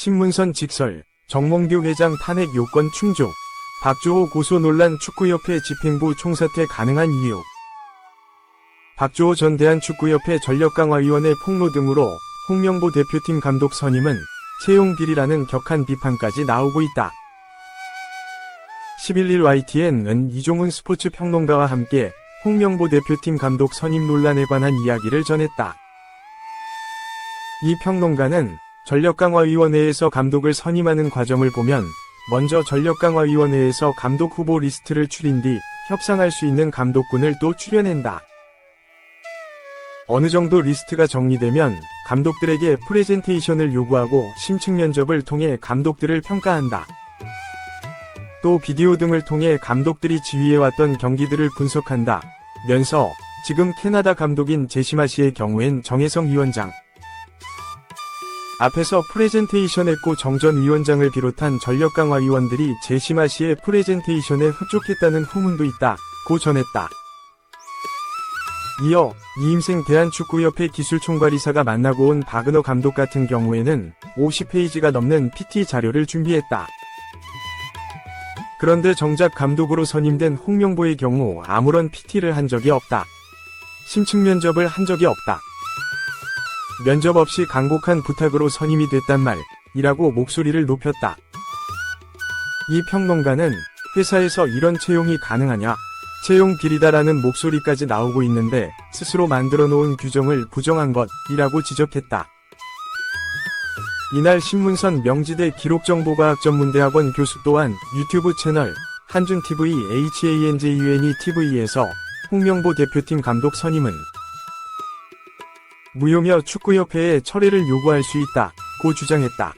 신문선 직설, 정몽규 회장 탄핵 요건 충족, 박주호 고소 논란 축구협회 집행부 총사퇴 가능한 이유. 박주호 전 대한축구협회 전력강화위원회 폭로 등으로 홍명보 대표팀 감독 선임은 채용 비리라는 격한 비판까지 나오고 있다. 11일 YTN은 이종훈 스포츠 평론가와 함께 홍명보 대표팀 감독 선임 논란에 관한 이야기를 전했다. 이 평론가는 전력강화위원회에서 감독을 선임하는 과정을 보면 먼저 전력강화위원회에서 감독 후보 리스트를 추린 뒤 협상할 수 있는 감독군을 또 추려낸다. 어느 정도 리스트가 정리되면 감독들에게 프레젠테이션을 요구하고 심층 면접을 통해 감독들을 평가한다. 또 비디오 등을 통해 감독들이 지휘해왔던 경기들을 분석한다. 면서 지금 캐나다 감독인 제시마 씨의 경우엔 정혜성 위원장, 앞에서 프레젠테이션 했고 정전 위원장을 비롯한 전력강화위원들이 제시마 씨의 프레젠테이션에 흡족했다는 후문도 있다. 고 전했다. 이어 이임생 대한축구협회 기술총괄이사가 만나고 온 박은호 감독 같은 경우에는 50페이지가 넘는 PT 자료를 준비했다. 그런데 정작 감독으로 선임된 홍명보의 경우 아무런 PT를 한 적이 없다. 심층 면접을 한 적이 없다. 면접 없이 간곡한 부탁으로 선임이 됐단 말이라고 목소리를 높였다. 이 평론가는 회사에서 이런 채용이 가능하냐, 채용 비리다라는 목소리까지 나오고 있는데 스스로 만들어 놓은 규정을 부정한 것이라고 지적했다. 이날 신문선 명지대 기록정보과학전문대학원 교수 또한 유튜브 채널 한준TV HANJUNETV에서 홍명보 대표팀 감독 선임은 무효며 축구협회에 철회를 요구할 수 있다. 고 주장했다.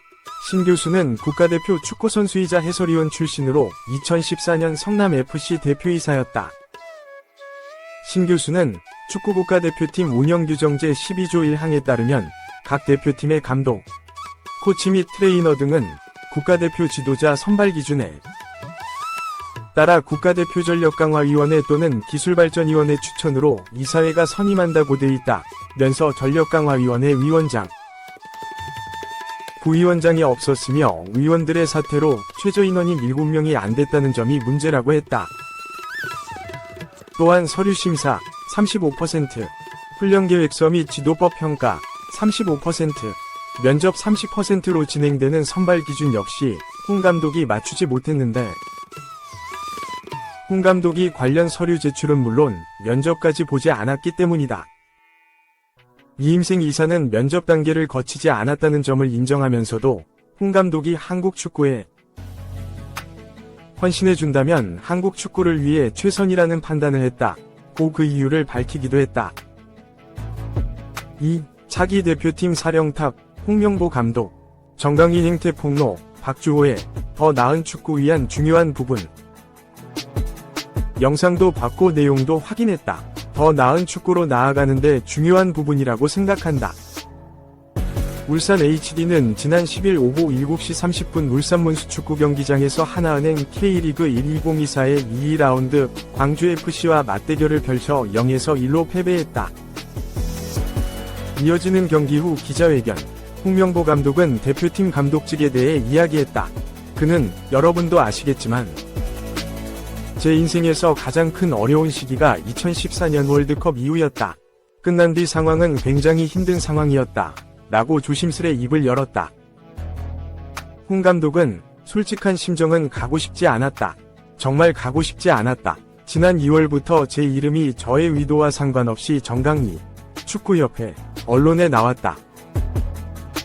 신 교수는 국가대표 축구선수이자 해설위원 출신으로 2014년 성남FC 대표이사였다. 신 교수는 축구국가대표팀 운영규정제 12조 1항에 따르면 각 대표팀의 감독, 코치 및 트레이너 등은 국가대표 지도자 선발 기준에 따라 국가대표 전력강화위원회 또는 기술발전위원회 추천으로 이사회가 선임한다고 돼 있다. 면서 전력강화위원회 위원장, 부위원장이 없었으며 위원들의 사퇴로 최저인원이 7명이 안 됐다는 점이 문제라고 했다. 또한 서류심사 35%, 훈련계획서 및 지도법 평가 35%, 면접 30%로 진행되는 선발 기준 역시 홍 감독이 맞추지 못했는데 홍 감독이 관련 서류 제출은 물론 면접까지 보지 않았기 때문이다. 이임생 이사는 면접 단계를 거치지 않았다는 점을 인정하면서도 홍 감독이 한국 축구에 헌신해준다면 한국 축구를 위해 최선이라는 판단을 했다. 고 그 이유를 밝히기도 했다. 2. 차기 대표팀 사령탑 홍명보 감독, 정강인 행태 폭로, 박주호의 더 나은 축구 위한 중요한 부분. 영상도 봤고 내용도 확인했다. 더 나은 축구로 나아가는데 중요한 부분이라고 생각한다. 울산 HD는 지난 10일 오후 7시 30분 울산 문수축구 경기장에서 하나은행 K리그 1-2024의 2라운드 광주FC와 맞대결을 펼쳐 0에서 1로 패배했다. 이어지는 경기 후 기자회견, 홍명보 감독은 대표팀 감독직에 대해 이야기했다. 그는 여러분도 아시겠지만 제 인생에서 가장 큰 어려운 시기가 2014년 월드컵 이후였다. 끝난 뒤 상황은 굉장히 힘든 상황이었다. 라고 조심스레 입을 열었다. 홍 감독은 솔직한 심정은 가고 싶지 않았다. 정말 가고 싶지 않았다. 지난 2월부터 제 이름이 저의 의도와 상관없이 정강리, 축구협회, 언론에 나왔다.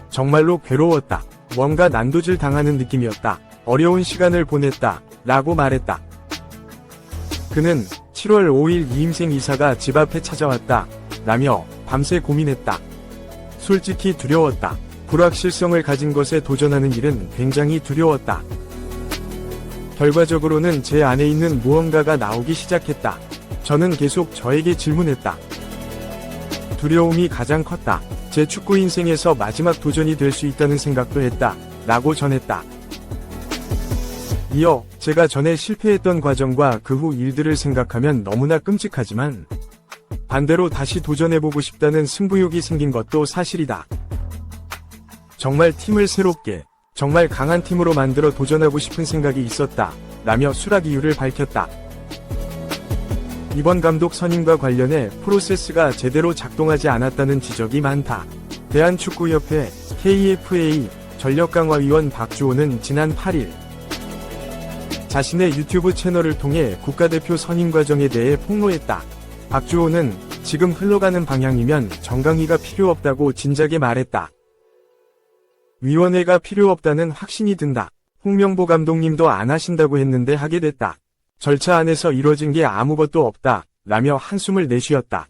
정말로 괴로웠다. 뭔가 난도질 당하는 느낌이었다. 어려운 시간을 보냈다. 라고 말했다. 그는 7월 5일 이임생 이사가 집 앞에 찾아왔다. 라며 밤새 고민했다. 솔직히 두려웠다. 불확실성을 가진 것에 도전하는 일은 굉장히 두려웠다. 결과적으로는 제 안에 있는 무언가가 나오기 시작했다. 저는 계속 저에게 질문했다. 두려움이 가장 컸다. 제 축구 인생에서 마지막 도전이 될 수 있다는 생각도 했다. 라고 전했다. 이어 제가 전에 실패했던 과정과 그 후 일들을 생각하면 너무나 끔찍하지만 반대로 다시 도전해보고 싶다는 승부욕이 생긴 것도 사실이다. 정말 팀을 새롭게 정말 강한 팀으로 만들어 도전하고 싶은 생각이 있었다 라며 수락 이유를 밝혔다. 이번 감독 선임과 관련해 프로세스가 제대로 작동하지 않았다는 지적이 많다. 대한축구협회 KFA 전력강화위원 박주호는 지난 8일 자신의 유튜브 채널을 통해 국가대표 선임 과정에 대해 폭로했다. 박주호는 지금 흘러가는 방향이면 정강이가 필요 없다고 진작에 말했다. 위원회가 필요 없다는 확신이 든다. 홍명보 감독님도 안 하신다고 했는데 하게 됐다. 절차 안에서 이뤄진 게 아무것도 없다 라며 한숨을 내쉬었다.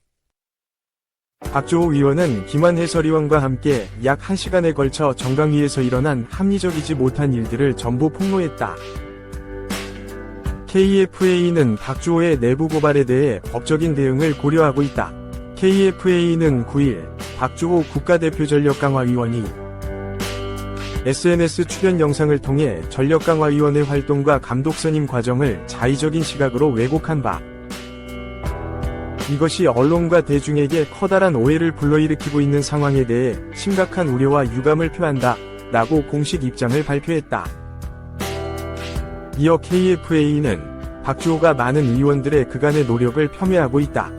박주호 위원은 김환 해설위원과 함께 약 1시간에 걸쳐 정강위에서 일어난 합리적이지 못한 일들을 전부 폭로했다. KFA는 박주호의 내부 고발에 대해 법적인 대응을 고려하고 있다. KFA는 9일 박주호 국가대표 전력강화위원이 SNS 출연 영상을 통해 전력강화위원회 활동과 감독 선임 과정을 자의적인 시각으로 왜곡한 바 이것이 언론과 대중에게 커다란 오해를 불러일으키고 있는 상황에 대해 심각한 우려와 유감을 표한다 라고 공식 입장을 발표했다. 이어 KFA는 박주호가 많은 의원들의 그간의 노력을 폄훼하고 있다.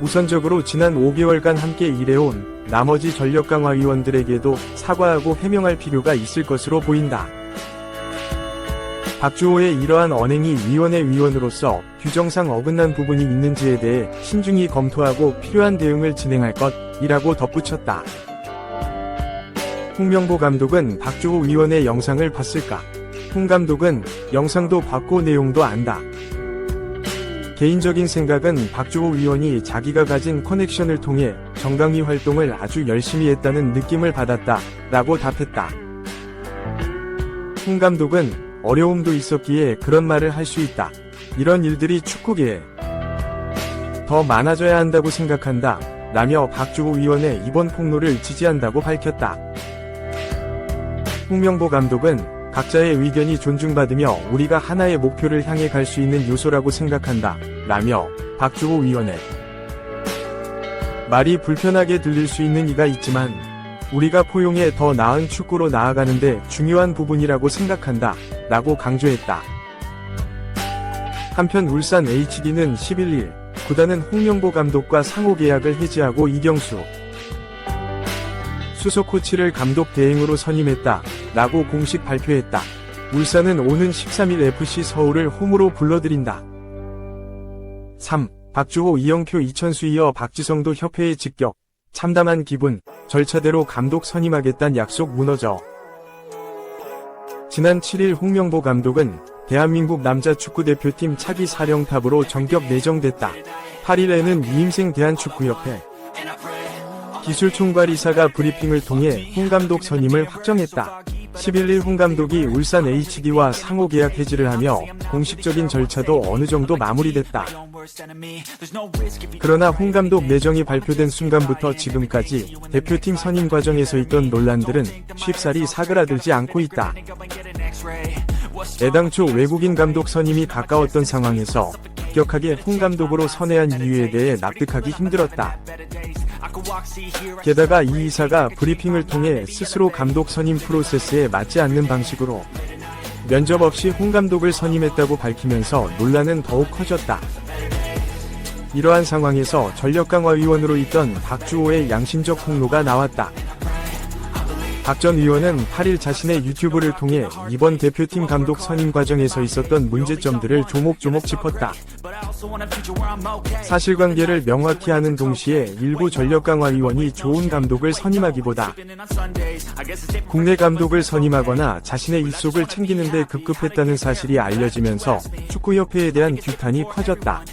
우선적으로 지난 5개월간 함께 일해온 나머지 전력강화위원들에게도 사과하고 해명할 필요가 있을 것으로 보인다. 박주호의 이러한 언행이 위원회 위원으로서 규정상 어긋난 부분이 있는지에 대해 신중히 검토하고 필요한 대응을 진행할 것이라고 덧붙였다. 홍명보 감독은 박주호 위원의 영상을 봤을까? 홍 감독은 영상도 봤고 내용도 안다. 개인적인 생각은 박주호 위원이 자기가 가진 커넥션을 통해 정강위 활동을 아주 열심히 했다는 느낌을 받았다 라고 답했다. 홍 감독은 어려움도 있었기에 그런 말을 할 수 있다. 이런 일들이 축구계에 더 많아져야 한다고 생각한다 라며 박주호 위원의 이번 폭로를 지지한다고 밝혔다. 홍명보 감독은 각자의 의견이 존중받으며 우리가 하나의 목표를 향해 갈 수 있는 요소라고 생각한다 라며 박주호 위원의 말이 불편하게 들릴 수 있는 이가 있지만 우리가 포용해 더 나은 축구로 나아가는데 중요한 부분이라고 생각한다 라고 강조했다. 한편 울산 HD는 11일 구단은 홍명보 감독과 상호 계약을 해지하고 이경수 수석 코치를 감독 대행으로 선임했다 라고 공식 발표했다. 울산은 오는 13일 FC 서울을 홈으로 불러들인다. 3. 박주호 이영표 이천수 이어 박지성도 협회에 직격. 참담한 기분. 절차대로 감독 선임하겠다는 약속 무너져. 지난 7일 홍명보 감독은 대한민국 남자축구대표팀 차기 사령탑으로 전격 내정됐다. 8일에는 이임생 대한축구협회 기술총괄이사가 브리핑을 통해 홍 감독 선임을 확정했다. 11일 홍 감독이 울산 HD와 상호 계약 해지를 하며 공식적인 절차도 어느 정도 마무리됐다. 그러나 홍 감독 내정이 발표된 순간부터 지금까지 대표팀 선임 과정에서 있던 논란들은 쉽사리 사그라들지 않고 있다. 애당초 외국인 감독 선임이 가까웠던 상황에서 급격하게 홍 감독으로 선회한 이유에 대해 납득하기 힘들었다. 게다가 이 이사가 브리핑을 통해 스스로 감독 선임 프로세스에 맞지 않는 방식으로 면접 없이 홍 감독을 선임했다고 밝히면서 논란은 더욱 커졌다. 이러한 상황에서 전력강화위원으로 있던 박주호의 양심적 폭로가 나왔다. 박 전 의원은 8일 자신의 유튜브를 통해 이번 대표팀 감독 선임 과정에서 있었던 문제점들을 조목조목 짚었다. 사실관계를 명확히 하는 동시에 일부 전력강화위원이 좋은 감독을 선임하기보다 국내 감독을 선임하거나 자신의 입속을 챙기는 데 급급했다는 사실이 알려지면서 축구협회에 대한 규탄이 커졌다.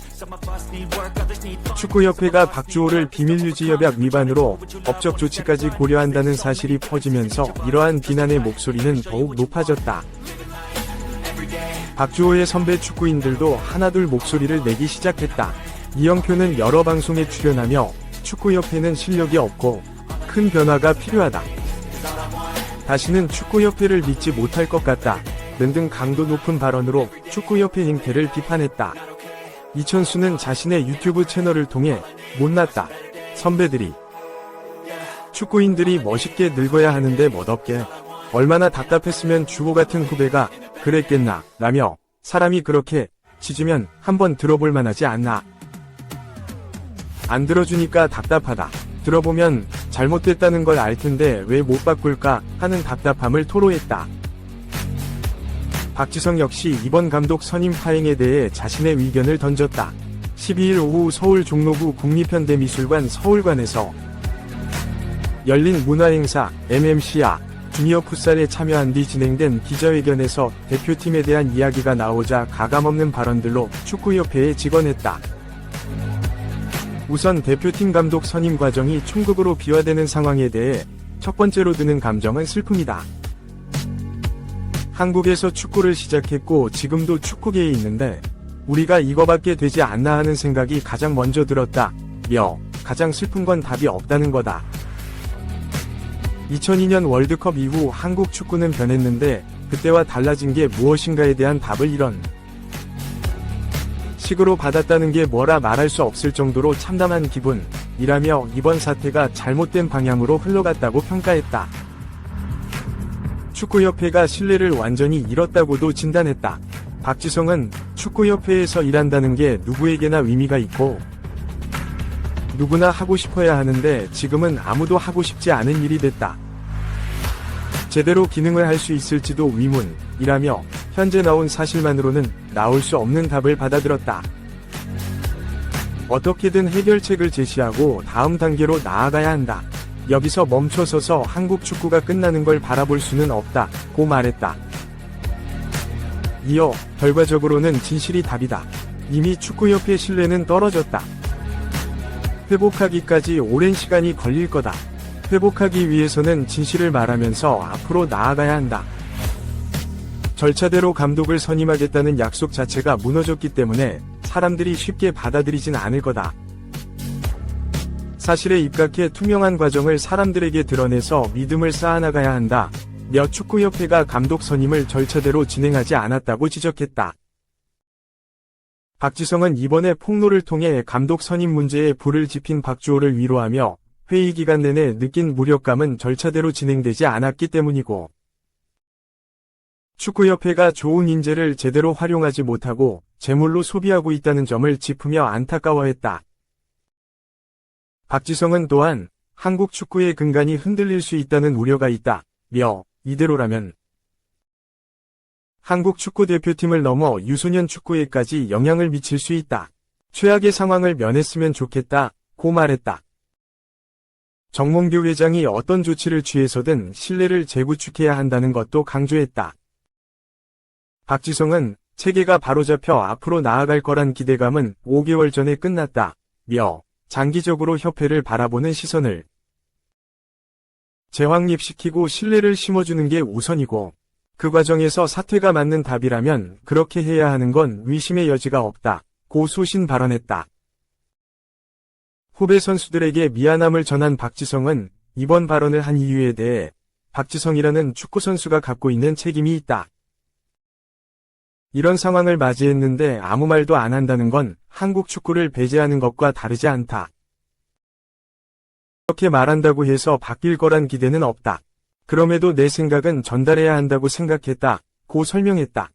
축구협회가 박주호를 비밀유지협약 위반으로 법적 조치까지 고려한다는 사실이 퍼지면서 이러한 비난의 목소리는 더욱 높아졌다. 박주호의 선배 축구인들도 하나둘 목소리를 내기 시작했다. 이영표는 여러 방송에 출연하며 축구협회는 실력이 없고 큰 변화가 필요하다. 다시는 축구협회를 믿지 못할 것 같다. 등등 강도 높은 발언으로 축구협회 행태를 비판했다. 이천수는 자신의 유튜브 채널을 통해 못났다. 선배들이 축구인들이 멋있게 늙어야 하는데 멋없게 얼마나 답답했으면 주고 같은 후배가 그랬겠나 라며 사람이 그렇게 짖으면 한번 들어볼 만하지 않나. 안 들어주니까 답답하다. 들어보면 잘못됐다는 걸 알 텐데 왜 못 바꿀까 하는 답답함을 토로했다. 박지성 역시 이번 감독 선임 파행에 대해 자신의 의견을 던졌다. 12일 오후 서울 종로구 국립현대미술관 서울관에서 열린 문화행사 MMCA 주니어 풋살에 참여한 뒤 진행된 기자회견에서 대표팀에 대한 이야기가 나오자 가감없는 발언들로 축구협회에 직언했다. 우선 대표팀 감독 선임 과정이 총극으로 비화되는 상황에 대해 첫 번째로 드는 감정은 슬픔이다. 한국에서 축구를 시작했고 지금도 축구계에 있는데 우리가 이거밖에 되지 않나 하는 생각이 가장 먼저 들었다. 가장 슬픈 건 답이 없다는 거다. 2002년 월드컵 이후 한국 축구는 변했는데 그때와 달라진 게 무엇인가에 대한 답을 이런 식으로 받았다는 게 뭐라 말할 수 없을 정도로 참담한 기분이라며 이번 사태가 잘못된 방향으로 흘러갔다고 평가했다. 축구협회가 신뢰를 완전히 잃었다고도 진단했다. 박지성은 축구협회에서 일한다는 게 누구에게나 의미가 있고 누구나 하고 싶어야 하는데 지금은 아무도 하고 싶지 않은 일이 됐다. 제대로 기능을 할 수 있을지도 의문이라며 현재 나온 사실만으로는 나올 수 없는 답을 받아들였다. 어떻게든 해결책을 제시하고 다음 단계로 나아가야 한다. 여기서 멈춰서서 한국 축구가 끝나는 걸 바라볼 수는 없다고 말했다. 이어 결과적으로는 진실이 답이다. 이미 축구협회 신뢰는 떨어졌다. 회복하기까지 오랜 시간이 걸릴 거다. 회복하기 위해서는 진실을 말하면서 앞으로 나아가야 한다. 절차대로 감독을 선임하겠다는 약속 자체가 무너졌기 때문에 사람들이 쉽게 받아들이진 않을 거다. 사실에 입각해 투명한 과정을 사람들에게 드러내서 믿음을 쌓아나가야 한다. 축구협회가 감독 선임을 절차대로 진행하지 않았다고 지적했다. 박지성은 이번에 폭로를 통해 감독 선임 문제에 불을 지핀 박주호를 위로하며 회의 기간 내내 느낀 무력감은 절차대로 진행되지 않았기 때문이고 축구협회가 좋은 인재를 제대로 활용하지 못하고 재물로 소비하고 있다는 점을 짚으며 안타까워했다. 박지성은 또한 한국 축구의 근간이 흔들릴 수 있다는 우려가 있다. 이대로라면 한국 축구 대표팀을 넘어 유소년 축구에까지 영향을 미칠 수 있다. 최악의 상황을 면했으면 좋겠다고 말했다. 정몽규 회장이 어떤 조치를 취해서든 신뢰를 재구축해야 한다는 것도 강조했다. 박지성은 체계가 바로잡혀 앞으로 나아갈 거란 기대감은 5개월 전에 끝났다. 장기적으로 협회를 바라보는 시선을 재확립시키고 신뢰를 심어주는 게 우선이고 그 과정에서 사퇴가 맞는 답이라면 그렇게 해야 하는 건 의심의 여지가 없다고 소신 발언했다. 후배 선수들에게 미안함을 전한 박지성은 이번 발언을 한 이유에 대해 박지성이라는 축구선수가 갖고 있는 책임이 있다. 이런 상황을 맞이했는데 아무 말도 안 한다는 건 한국 축구를 배제하는 것과 다르지 않다. 그렇게 말한다고 해서 바뀔 거란 기대는 없다. 그럼에도 내 생각은 전달해야 한다고 생각했다고 설명했다.